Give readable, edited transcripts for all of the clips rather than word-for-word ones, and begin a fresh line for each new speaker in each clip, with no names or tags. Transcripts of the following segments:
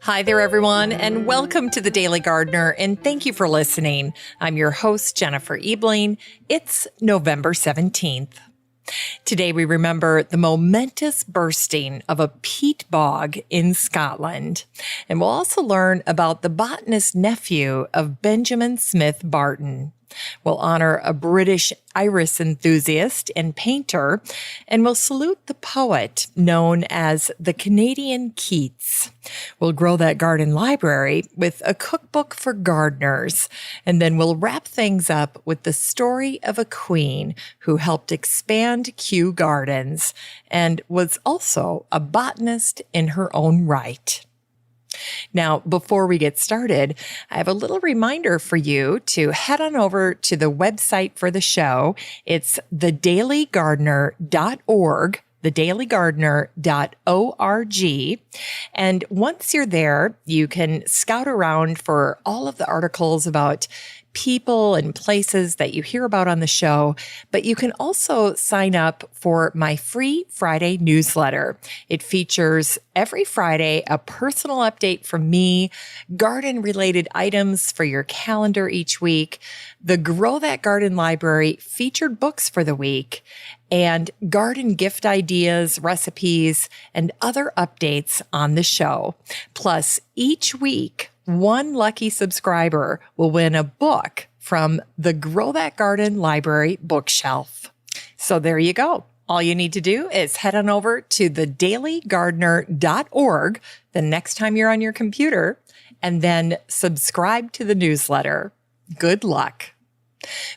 Hi there, everyone, and welcome to the Daily Gardener, and thank you for listening. I'm your host, Jennifer Ebling. It's November 17th. Today, we remember the momentous bursting of a peat bog in Scotland. And we'll also learn about the botanist nephew of Benjamin Smith Barton. We'll honor a British iris enthusiast and painter, and we'll salute the poet known as the Canadian Keats. We'll grow that garden library with a cookbook for gardeners, and then we'll wrap things up with the story of a queen who helped expand Kew Gardens and was also a botanist in her own right. Now, before we get started, I have a little reminder for you to head on over to the website for the show. It's thedailygardener.org, thedailygardener.org. And once you're there, you can scout around for all of the articles about people and places that you hear about on the show, but you can also sign up for my free Friday newsletter. It features every Friday a personal update from me, garden-related items for your calendar each week, the Grow That Garden Library featured books for the week, and garden gift ideas, recipes, and other updates on the show. Plus, each week, one lucky subscriber will win a book from the Grow That Garden Library bookshelf. So there you go. All you need to do is head on over to thedailygardener.org the next time you're on your computer and then subscribe to the newsletter. Good luck.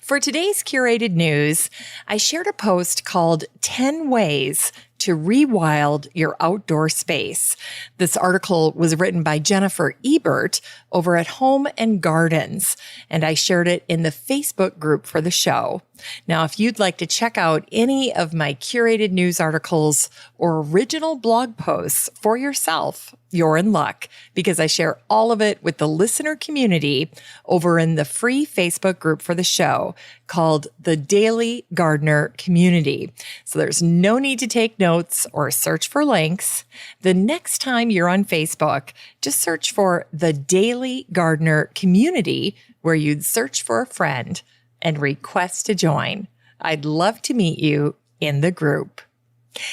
For today's curated news, I shared a post called 10 Ways to Rewild Your Outdoor Space. This article was written by Jennifer Ebert over at Home and Gardens, and I shared it in the Facebook group for the show. Now, if you'd like to check out any of my curated news articles or original blog posts for yourself, you're in luck because I share all of it with the listener community over in the free Facebook group for the show called the Daily Gardener Community. So there's no need to take notes or search for links. The next time you're on Facebook, just search for the Daily Gardener Community where you'd search for a friend and request to join. I'd love to meet you in the group.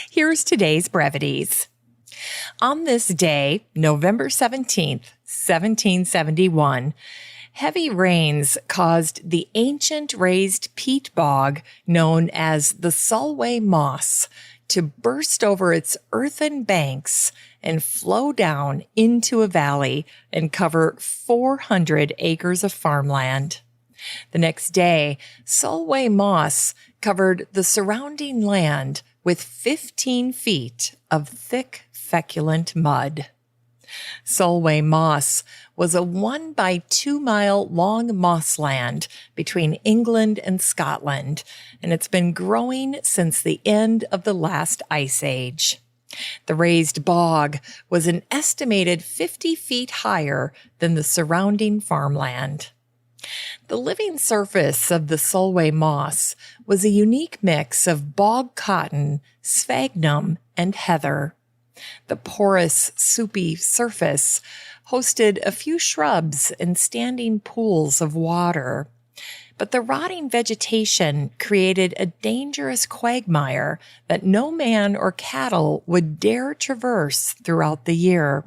Here's today's brevities. On this day, November 17th, 1771, heavy rains caused the ancient raised peat bog known as the Solway Moss to burst over its earthen banks and flow down into a valley and cover 400 acres of farmland. The next day, Solway moss covered the surrounding land with 15 feet of thick, feculent mud. Solway moss was a 1 by 2 mile long mossland between England and Scotland, and it's been growing since the end of the last ice age. The raised bog was an estimated 50 feet higher than the surrounding farmland. The living surface of the Solway moss was a unique mix of bog cotton, sphagnum, and heather. The porous, soupy surface hosted a few shrubs and standing pools of water. But the rotting vegetation created a dangerous quagmire that no man or cattle would dare traverse throughout the year.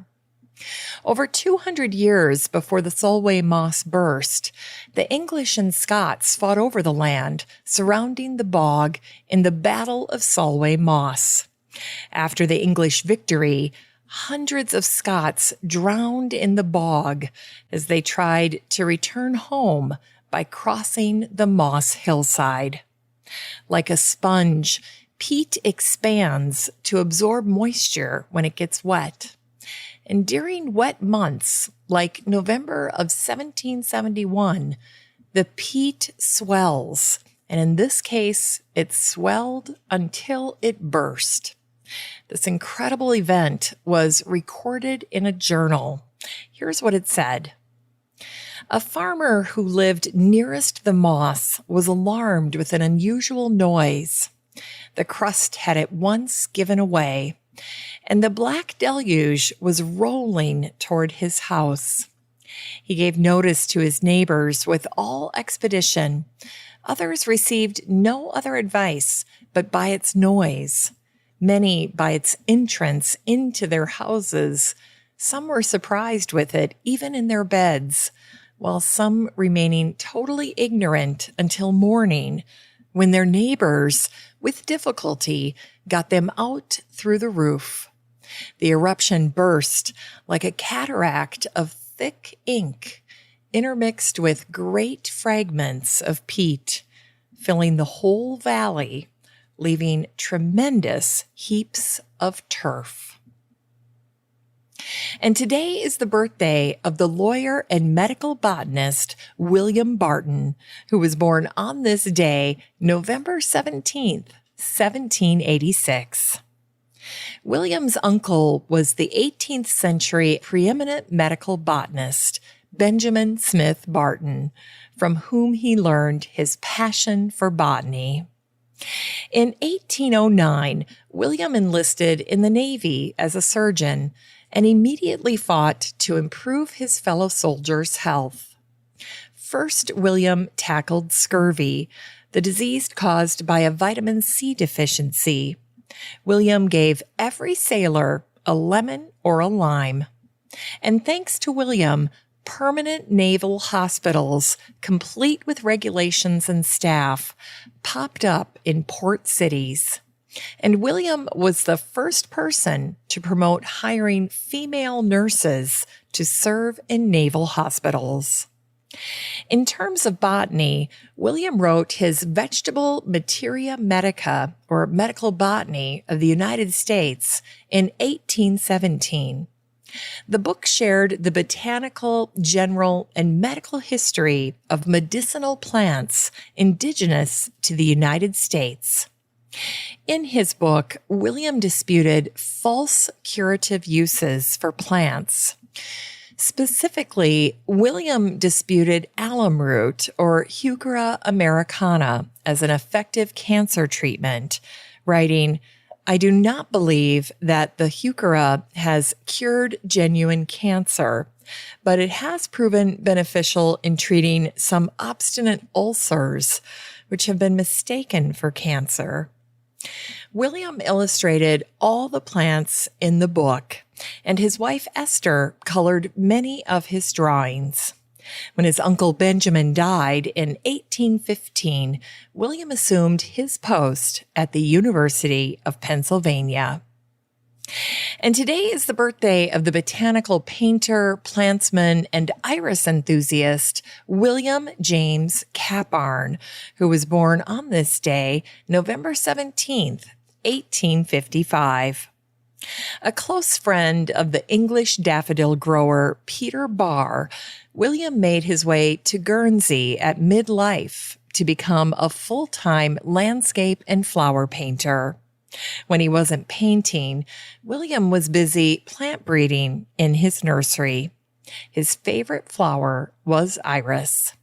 Over 200 years before the Solway moss burst, the English and Scots fought over the land surrounding the bog in the Battle of Solway Moss. After the English victory, hundreds of Scots drowned in the bog as they tried to return home by crossing the moss hillside. Like a sponge, peat expands to absorb moisture when it gets wet. And during wet months, like November of 1771, the peat swells, and in this case, it swelled until it burst. This incredible event was recorded in a journal. Here's what it said. A farmer who lived nearest the moss was alarmed with an unusual noise. The crust had at once given away, and the black deluge was rolling toward his house. He gave notice to his neighbors with all expedition. Others received no other advice but by its noise, many by its entrance into their houses. Some were surprised with it, even in their beds, while some remaining totally ignorant until morning, when their neighbors, with difficulty, got them out through the roof. The eruption burst like a cataract of thick ink, intermixed with great fragments of peat, filling the whole valley, leaving tremendous heaps of turf. And today is the birthday of the lawyer and medical botanist William Barton, who was born on this day, November 17th, 1786. William's uncle was the 18th century preeminent medical botanist, Benjamin Smith Barton, from whom he learned his passion for botany. In 1809, William enlisted in the Navy as a surgeon and immediately fought to improve his fellow soldiers' health. First, William tackled scurvy, the disease caused by a vitamin C deficiency. William gave every sailor a lemon or a lime. And thanks to William, permanent naval hospitals, complete with regulations and staff, popped up in port cities. And William was the first person to promote hiring female nurses to serve in naval hospitals. In terms of botany, William wrote his Vegetable Materia Medica, or Medical Botany of the United States, in 1817. The book shared the botanical, general, and medical history of medicinal plants indigenous to the United States. In his book, William disputed false curative uses for plants. Specifically, William disputed alum root, or Heuchera americana, as an effective cancer treatment, writing, "I do not believe that the Heuchera has cured genuine cancer, but it has proven beneficial in treating some obstinate ulcers, which have been mistaken for cancer." William illustrated all the plants in the book, and his wife Esther colored many of his drawings. When his uncle Benjamin died in 1815, William assumed his post at the University of Pennsylvania. And today is the birthday of the botanical painter, plantsman, and iris enthusiast William James Caparne, who was born on this day, November 17th, 1855. A close friend of the English daffodil grower Peter Barr, William made his way to Guernsey at midlife to become a full-time landscape and flower painter. When he wasn't painting, William was busy plant breeding in his nursery. His favorite flower was iris.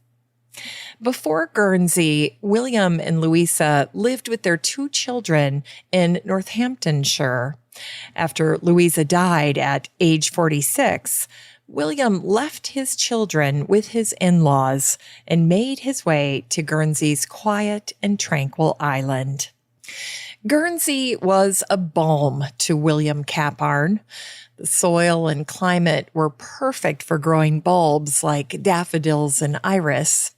Before Guernsey, William and Louisa lived with their 2 children in Northamptonshire. After Louisa died at age 46, William left his children with his in-laws and made his way to Guernsey's quiet and tranquil island. Guernsey was a balm to William Caparne. The soil and climate were perfect for growing bulbs like daffodils and iris.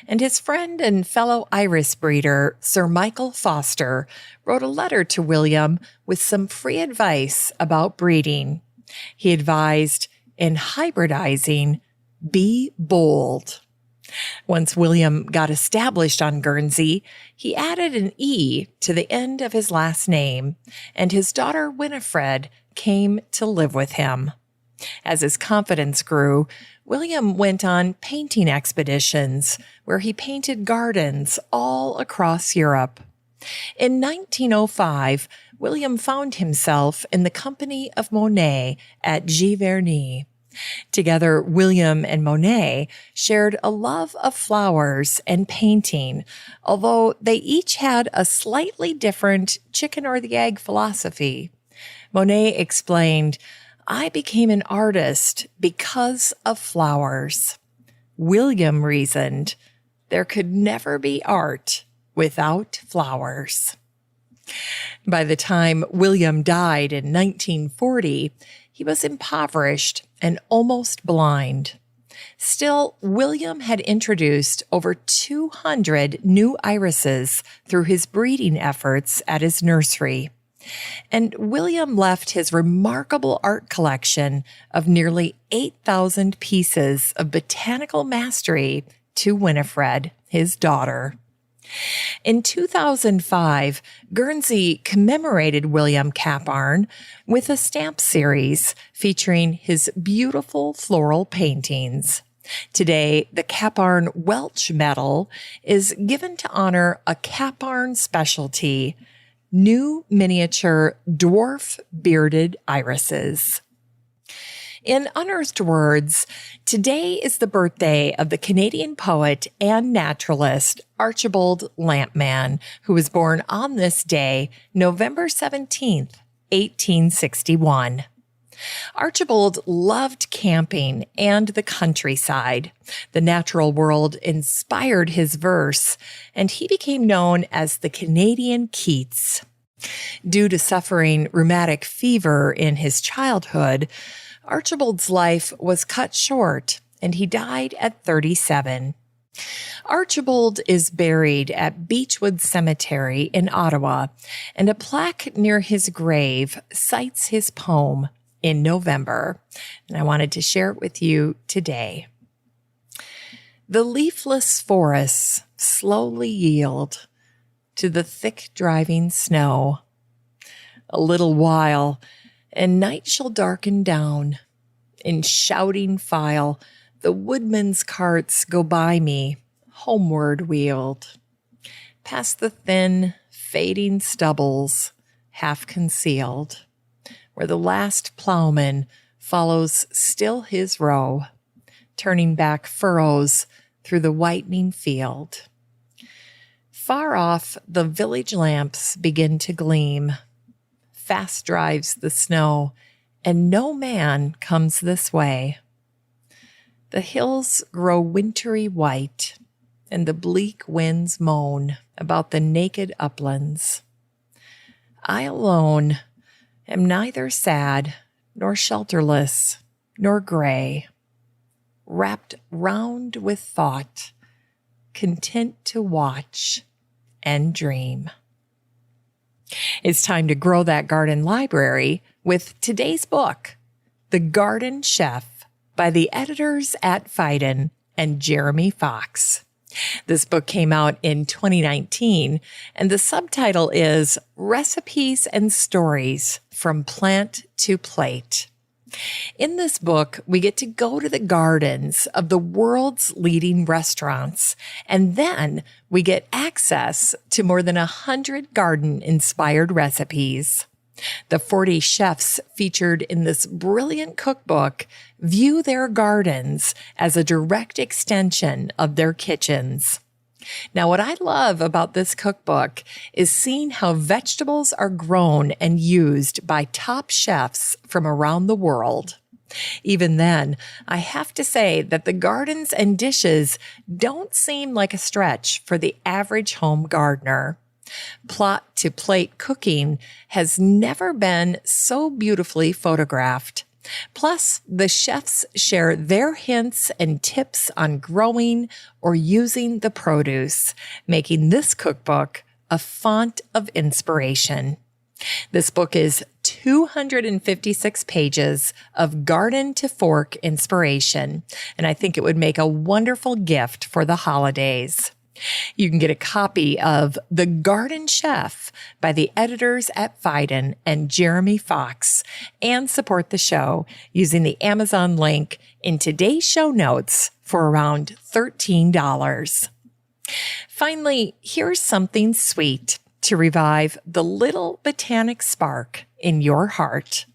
And his friend and fellow iris breeder, Sir Michael Foster, wrote a letter to William with some free advice about breeding. He advised, in hybridizing, be bold. Once William got established on Guernsey, he added an E to the end of his last name, and his daughter Winifred came to live with him. As his confidence grew, William went on painting expeditions where he painted gardens all across Europe. In 1905, William found himself in the company of Monet at Giverny. Together, William and Monet shared a love of flowers and painting, although they each had a slightly different chicken or the egg philosophy. Monet explained, "I became an artist because of flowers." William reasoned, "There could never be art without flowers." By the time William died in 1940, he was impoverished and almost blind. Still, William had introduced over 200 new irises through his breeding efforts at his nursery. And William left his remarkable art collection of nearly 8,000 pieces of botanical mastery to Winifred, his daughter. In 2005, Guernsey commemorated William Caparne with a stamp series featuring his beautiful floral paintings. Today, the Caparne Welch Medal is given to honor a Caparne specialty, new miniature dwarf bearded irises. In Unearthed Words, today is the birthday of the Canadian poet and naturalist Archibald Lampman, who was born on this day, November 17th, 1861. Archibald loved camping and the countryside. The natural world inspired his verse, and he became known as the Canadian Keats. Due to suffering rheumatic fever in his childhood, Archibald's life was cut short, and he died at 37. Archibald is buried at Beechwood Cemetery in Ottawa, and a plaque near his grave cites his poem in November, and I wanted to share it with you today. The leafless forests slowly yield to the thick driving snow. A little while, and night shall darken down. In shouting file, the woodmen's carts go by me, homeward wheeled. Past the thin, fading stubbles, half concealed, where the last plowman follows still his row, turning back furrows through the whitening field. Far off, the village lamps begin to gleam. Fast drives the snow, and no man comes this way. The hills grow wintry white, and the bleak winds moan about the naked uplands. I alone am neither sad, nor shelterless, nor gray, wrapped round with thought, content to watch and dream. It's time to grow that garden library with today's book, The Garden Chef, by the editors at Phaidon and Jeremy Fox. This book came out in 2019, and the subtitle is Recipes and Stories from Plant to Plate. In this book, we get to go to the gardens of the world's leading restaurants, and then we get access to more than 100 garden-inspired recipes. The 40 chefs featured in this brilliant cookbook view their gardens as a direct extension of their kitchens. Now, what I love about this cookbook is seeing how vegetables are grown and used by top chefs from around the world. Even then, I have to say that the gardens and dishes don't seem like a stretch for the average home gardener. Plot to plate cooking has never been so beautifully photographed. Plus, the chefs share their hints and tips on growing or using the produce, making this cookbook a font of inspiration. This book is 256 pages of garden to fork inspiration, and I think it would make a wonderful gift for the holidays. You can get a copy of The Garden Chef by the editors at Phaidon and Jeremy Fox and support the show using the Amazon link in today's show notes for around $13. Finally, here's something sweet to revive the little botanic spark in your heart.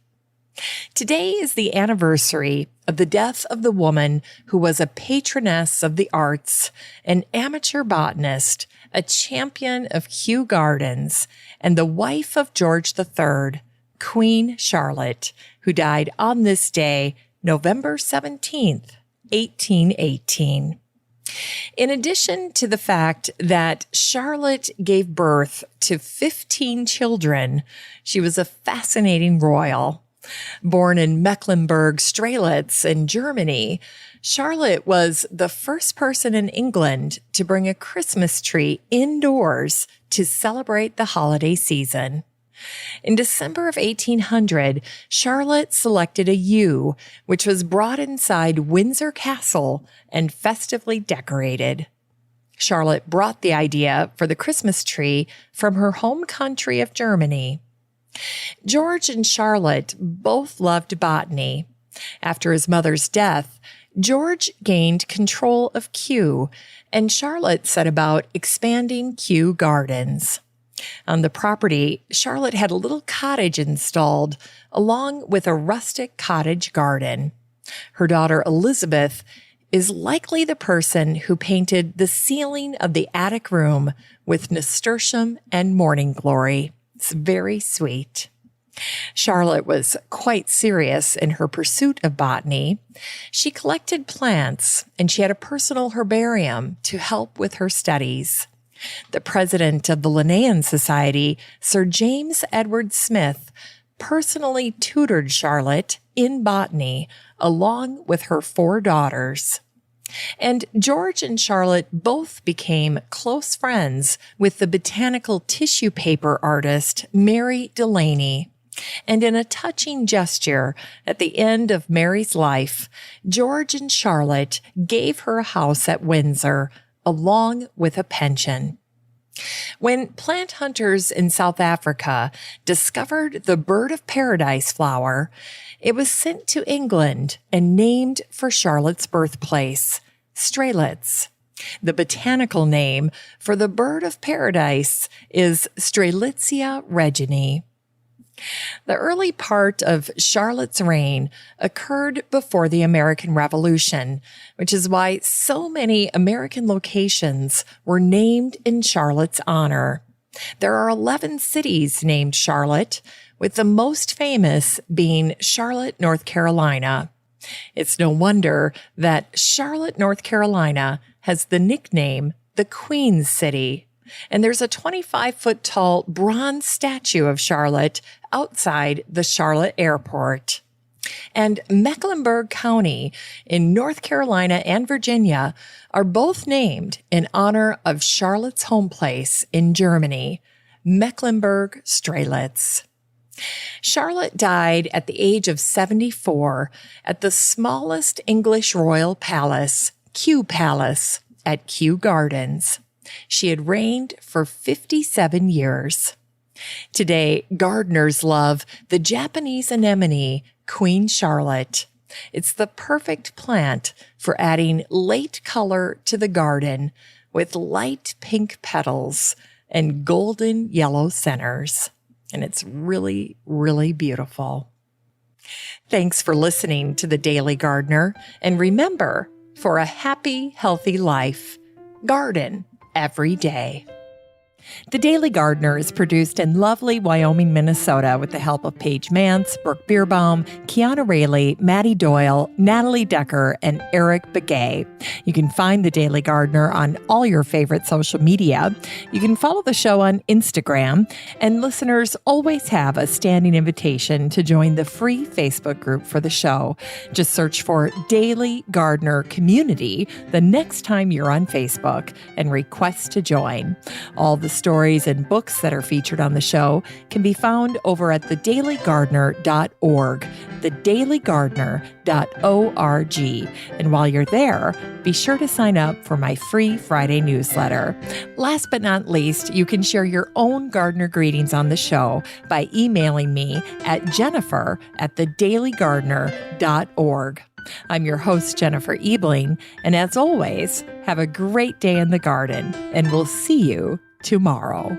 Today is the anniversary of the death of the woman who was a patroness of the arts, an amateur botanist, a champion of Kew Gardens, and the wife of George III, Queen Charlotte, who died on this day, November 17th, 1818. In addition to the fact that Charlotte gave birth to 15 children, she was a fascinating royal. Born in Mecklenburg-Strelitz in Germany, Charlotte was the first person in England to bring a Christmas tree indoors to celebrate the holiday season. In December of 1800, Charlotte selected a yew, which was brought inside Windsor Castle and festively decorated. Charlotte brought the idea for the Christmas tree from her home country of Germany. George and Charlotte both loved botany. After his mother's death, George gained control of Kew, and Charlotte set about expanding Kew Gardens. On the property, Charlotte had a little cottage installed, along with a rustic cottage garden. Her daughter Elizabeth is likely the person who painted the ceiling of the attic room with nasturtium and morning glory. It's very sweet. Charlotte was quite serious in her pursuit of botany. She collected plants, and she had a personal herbarium to help with her studies. The president of the Linnean Society, Sir James Edward Smith, personally tutored Charlotte in botany, along with her 4 daughters. And George and Charlotte both became close friends with the botanical tissue paper artist Mary Delaney. And in a touching gesture at the end of Mary's life, George and Charlotte gave her a house at Windsor, along with a pension. When plant hunters in South Africa discovered the bird of paradise flower, it was sent to England and named for Charlotte's birthplace, Strelitz. The botanical name for the bird of paradise is Strelitzia reginae. The early part of Charlotte's reign occurred before the American Revolution, which is why so many American locations were named in Charlotte's honor. There are 11 cities named Charlotte, with the most famous being Charlotte, North Carolina. It's no wonder that Charlotte, North Carolina has the nickname the Queen City. And there's a 25-foot tall bronze statue of Charlotte outside the Charlotte Airport. And Mecklenburg County in North Carolina and Virginia are both named in honor of Charlotte's home place in Germany, Mecklenburg-Strelitz. Charlotte died at the age of 74 at the smallest English royal palace, Kew Palace, at Kew Gardens. She had reigned for 57 years. Today, gardeners love the Japanese anemone, Queen Charlotte. It's the perfect plant for adding late color to the garden with light pink petals and golden yellow centers. And it's really, really beautiful. Thanks for listening to The Daily Gardener. And remember, for a happy, healthy life, garden every day. The Daily Gardener is produced in lovely Wyoming, Minnesota with the help of Paige Mance, Brooke Bierbaum, Kiana Rayleigh, Maddie Doyle, Natalie Decker, and Eric Begay. You can find The Daily Gardener on all your favorite social media. You can follow the show on Instagram, and listeners always have a standing invitation to join the free Facebook group for the show. Just search for Daily Gardener Community the next time you're on Facebook and request to join. All the stories and books that are featured on the show can be found over at thedailygardener.org, thedailygardener.org. And while you're there, be sure to sign up for my free Friday newsletter. Last but not least, you can share your own gardener greetings on the show by emailing me at jennifer@thedailygardener.org. I'm your host, Jennifer Ebling, and as always, have a great day in the garden, and we'll see you tomorrow.